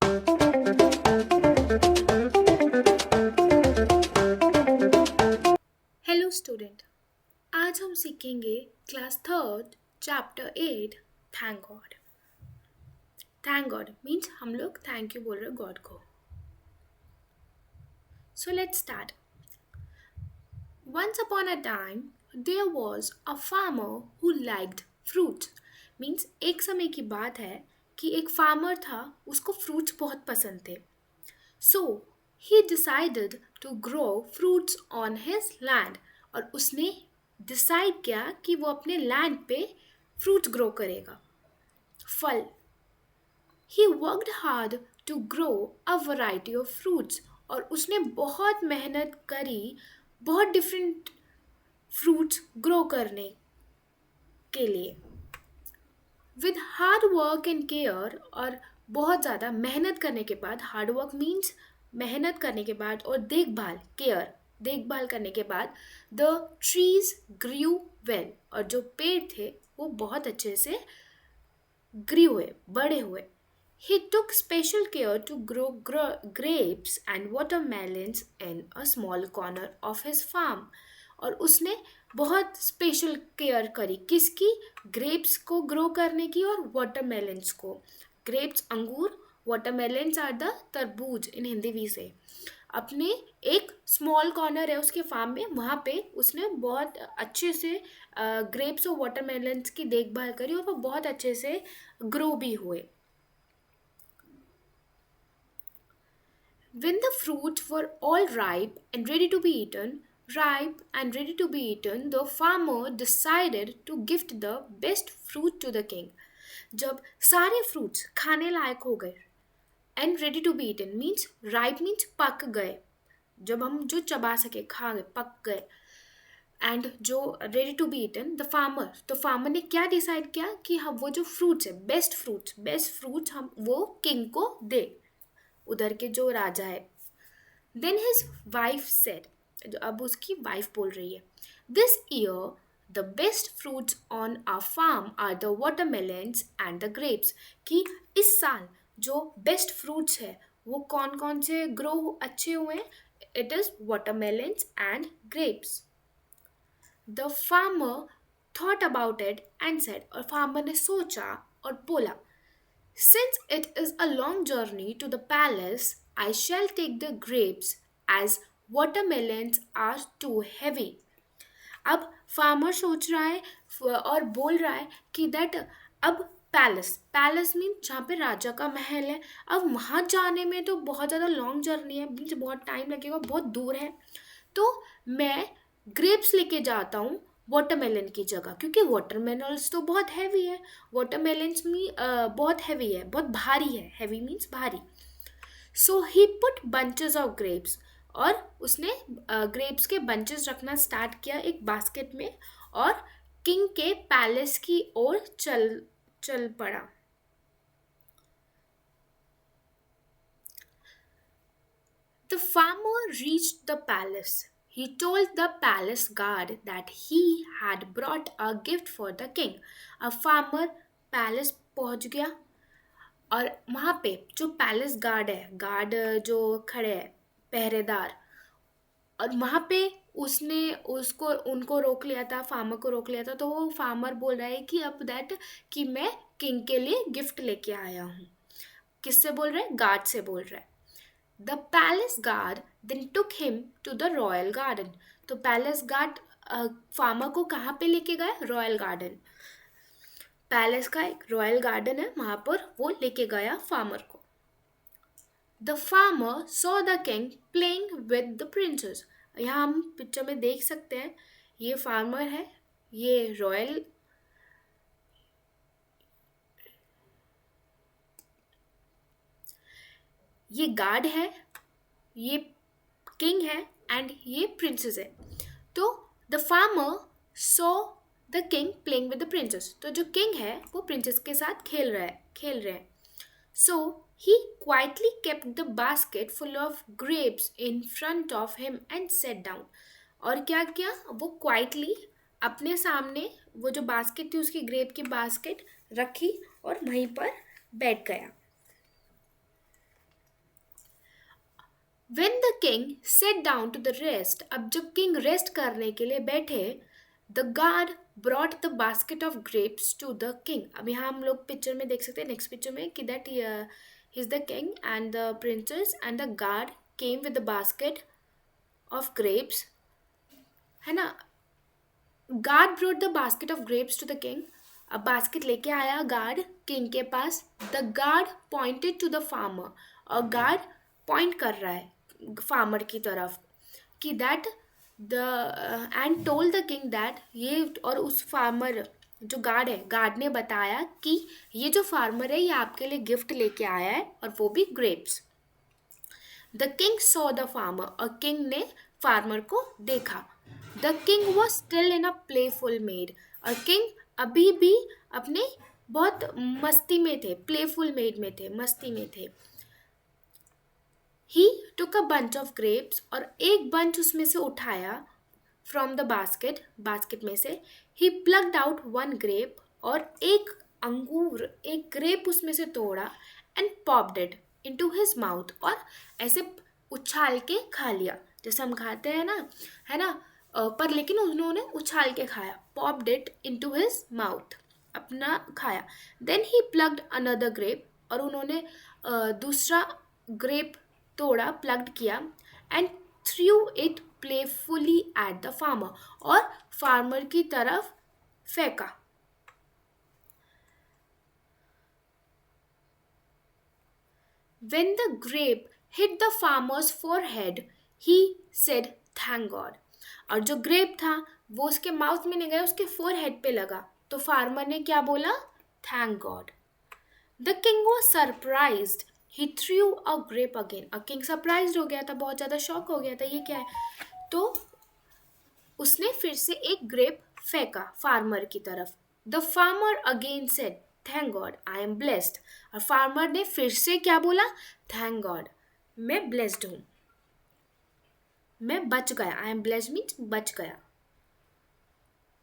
Hello student. आज हम सीखेंगे class third chapter 8 thank God. Thank God means हम लोग थैंक यू बोल रहे गॉड को। So let's start. Once upon a time there was a farmer who liked fruits. Means एक समय की बात है कि एक फार्मर था, उसको फ्रूट्स बहुत पसंद थे। So he decided to grow fruits on his land. और उसने डिसाइड किया कि वो अपने लैंड पे फ्रूट्स ग्रो करेगा, फल। He worked hard to grow a variety of fruits. और उसने बहुत मेहनत करी बहुत डिफरेंट फ्रूट्स ग्रो करने के लिए, with hard work and care. और बहुत ज़्यादा मेहनत करने के बाद, हार्ड वर्क मीन्स मेहनत करने के बाद, और देखभाल, केयर, देखभाल करने के बाद, द ट्रीज ग्रीव वेल। और जो पेड़ थे वो बहुत अच्छे से ग्रीव हुए, बड़े हुए। He took special care to grow grapes and watermelons in a small corner of his farm. और उसने बहुत स्पेशल केयर करी, किसकी? ग्रेप्स को ग्रो करने की और वाटरमेलन्स को। ग्रेप्स अंगूर, वाटरमेलन्स आर द तरबूज इन हिंदी वी से। अपने एक स्मॉल कॉर्नर है उसके फार्म में, वहाँ पे उसने बहुत अच्छे से ग्रेप्स और वाटरमेलन्स की देखभाल करी और वो बहुत अच्छे से ग्रो भी हुए। When the fruits were all ripe and ready to be eaten, the farmer decided to gift the best fruit to the king. जब सारे fruits खाने लायक हो गए, and ready to be eaten means ripe means पक गए, जब हम जो चबा सके, खा गए, पक गए। एंड जो ready to be eaten, the farmer, तो फार्मर ने क्या डिसाइड किया कि हम वो जो फ्रूट्स है, बेस्ट फ्रूट्स हम वो किंग को दे, उधर के जो राजा है। देन हिज वाइफ सेड, अब उसकी वाइफ बोल रही है, this year the best fruits on our farm are the watermelons and the grapes. कि इस साल जो बेस्ट फ्रूट्स है वो कौन कौन से ग्रो अच्छे हुए हैं? It is watermelons and grapes. The farmer thought about it and said, और फार्मर ने सोचा और बोला, since it is a long journey to the palace, I shall take the grapes as watermelons are too heavy. अब farmer सोच रहा है और बोल रहा है कि दैट अब पैलेस मीन जहाँ पे राजा का महल है, अब वहाँ जाने में तो बहुत ज़्यादा लॉन्ग जर्नी है, मीन्स बहुत टाइम लगेगा, बहुत दूर है। तो मैं ग्रेप्स लेके जाता हूँ वाटरमेलन की जगह, क्योंकि वाटरमेलन्स तो बहुत हैवी है। वाटरमेलन्स में बहुत हैवी है, बहुत भारी है, हैवी मीन्स भारी। सो ही पुट बंचेस ऑफ ग्रेप्स, और उसने ग्रेप्स के बंचेस रखना स्टार्ट किया एक बास्केट में, और किंग के पैलेस की ओर चल चल पड़ा। The farmer reached the palace. He told the palace guard that he had brought a gift for the king. अब फार्मर पैलेस पहुंच गया, और वहाँ पे जो पैलेस गार्ड है, गार्ड जो खड़े हैं, पहरेदार, और वहाँ पे उसने उसको उनको रोक लिया था, फार्मर को रोक लिया था। तो वो फार्मर बोल रहा है कि अब दैट कि मैं किंग के लिए गिफ्ट लेके आया हूँ। किससे बोल रहा है? गार्ड से बोल रहा है। The palace guard then took him to the royal garden. तो पैलेस गार्ड फार्मर को कहाँ पे लेके गया? Royal garden. पैलेस का एक रॉयल गार्डन है, वहाँ पर वो लेके गया फार्मर को। The farmer saw the king playing with the princess. यहाँ हम पिक्चर में देख सकते हैं, ये फार्मर है, ये रॉयल, ये गार्ड है, ये किंग है, एंड ये प्रिंसेस है। तो the farmer saw the king playing with the princess. तो जो किंग है वो प्रिंसेस के साथ खेल रहे हैं। So he quietly kept the basket full of grapes in front of him and set down. और क्या किया? वो क्वाइटली अपने सामने वो जो बास्केट थी, उसकी ग्रेप की बास्केट रखी और वहीं पर बैठ गया। When the king sat down to the rest, अब जब किंग रेस्ट करने के लिए बैठे, the guard brought the basket of grapes to the king. अब यहाँ हम लोग पिक्चर में देख सकते हैं, नेक्स्ट पिक्चर में, कि that he is the king and the princess and the guard came with the basket of grapes, है ना. Guard brought the basket of grapes to the king. अब बास्केट लेके आया गार्ड किंग के पास. The guard pointed to the farmer, और guard point कर रहा है फार्मर की तरफ कि that the and told the king that ये, और उस फार्मर जो गार्ड है, गार्ड ने बताया कि ये जो फार्मर है ये आपके लिए गिफ्ट लेके आया है, और वो भी grapes. The king saw the farmer, और किंग ने फार्मर को देखा. The king was still in a playful made, और किंग अभी भी अपने बहुत मस्ती में थे, प्लेफुल मेड में थे, मस्ती में थे. ही टुक अ बंच ऑफ ग्रेप्स, और एक बंच उसमें से उठाया फ्रॉम द बास्केट, बास्केट में से. ही प्लग्ड आउट वन ग्रेप, और एक अंगूर, एक ग्रेप उसमें से तोड़ा. And popped it into his mouth, और ऐसे उछाल के खा लिया जैसे हम खाते हैं ना, है ना. पर लेकिन उन्होंने उछाल के खाया. Popped it into his mouth, अपना खाया. Then he plugged another grape, और उन्होंने दूसरा ग्रेप तोड़ा, प्लग्ड किया. And threw it playfully at the farmer, और फार्मर की तरफ फेंका. When the grape hit the farmer's forehead, he said, "Thank God." और जो ग्रेप था वो उसके माउथ में नहीं गया, उसके फोरहेड पे लगा. तो फार्मर ने क्या बोला? Thank God. The king was surprised. He threw a grape again. A king surprised हो गया था, बहुत ज़्यादा शॉक हो गया था, ये क्या है. तो उसने फिर से एक ग्रेप फेंका फार्मर की तरफ. The farmer again said, thank God I am blessed. और फार्मर ने फिर से क्या बोला? थैंक गॉड, मैं ब्लेस्ड हूँ, मैं बच गया. आई एम ब्लेस्ड मीन्स बच गया.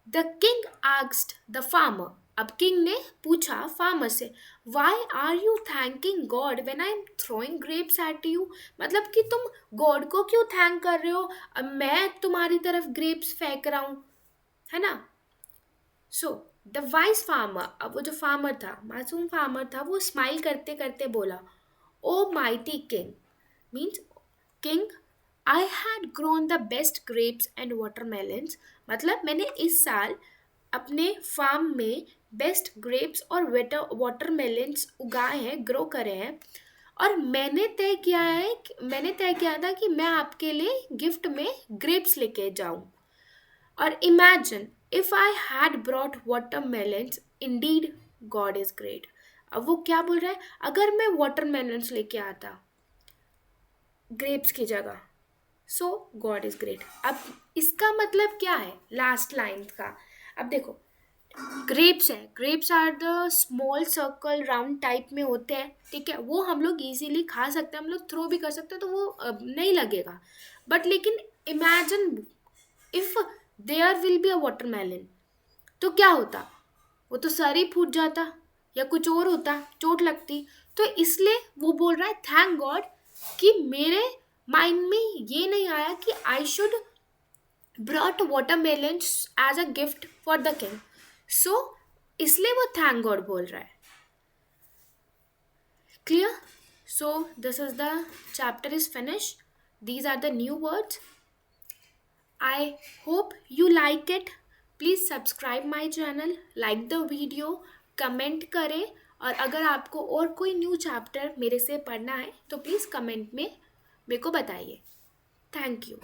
The king asked the farmer. अब किंग ने पूछा फार्मर से, why are you thanking God when I am throwing grapes at you. मतलब कि तुम गॉड को क्यों थैंक कर रहे हो, अब मैं तुम्हारी तरफ ग्रेप्स फेंक रहा हूँ, है ना. सो द वाइस फार्मर, अब वो जो फार्मर था, मासूम फार्मर था, वो स्माइल करते करते बोला, oh mighty king, means king, I had grown the best grapes and watermelons. मतलब मैंने इस साल अपने फार्म में बेस्ट ग्रेप्स और वाटरमेलन्स उगाए हैं, ग्रो करे हैं. और मैंने तय किया था कि मैं आपके लिए गिफ्ट में ग्रेप्स लेके जाऊं. और imagine if I had brought watermelons, Indeed God is great. अब वो क्या बोल रहा है, अगर मैं वाटरमेलन्स लेके आता ग्रेप्स की जगह, सो गॉड इज ग्रेट. अब इसका मतलब क्या है लास्ट लाइन का. अब देखो, ग्रेप्स है, grapes are the small circle round type में होते हैं, ठीक है. वो हम लोग इजीली खा सकते हैं, हम लोग थ्रो भी कर सकते हैं, तो वो नहीं लगेगा. बट लेकिन imagine if there will be a watermelon, तो क्या होता, वो तो सर ही फूट जाता या कुछ और होता, चोट लगती. तो इसलिए वो बोल रहा है थैंक गॉड कि मेरे माइंड में ये नहीं आया कि I should brought watermelons as a gift for the king. So इसलिए वो थैंक गॉड बोल रहा है. Clear. So this is the chapter is finish. These are the new words. I hope you like it. Please subscribe my channel, like the video, comment करें. और अगर आपको और कोई न्यू चैप्टर मेरे से पढ़ना है तो प्लीज़ कमेंट में मेरे को बताइए. Thank you.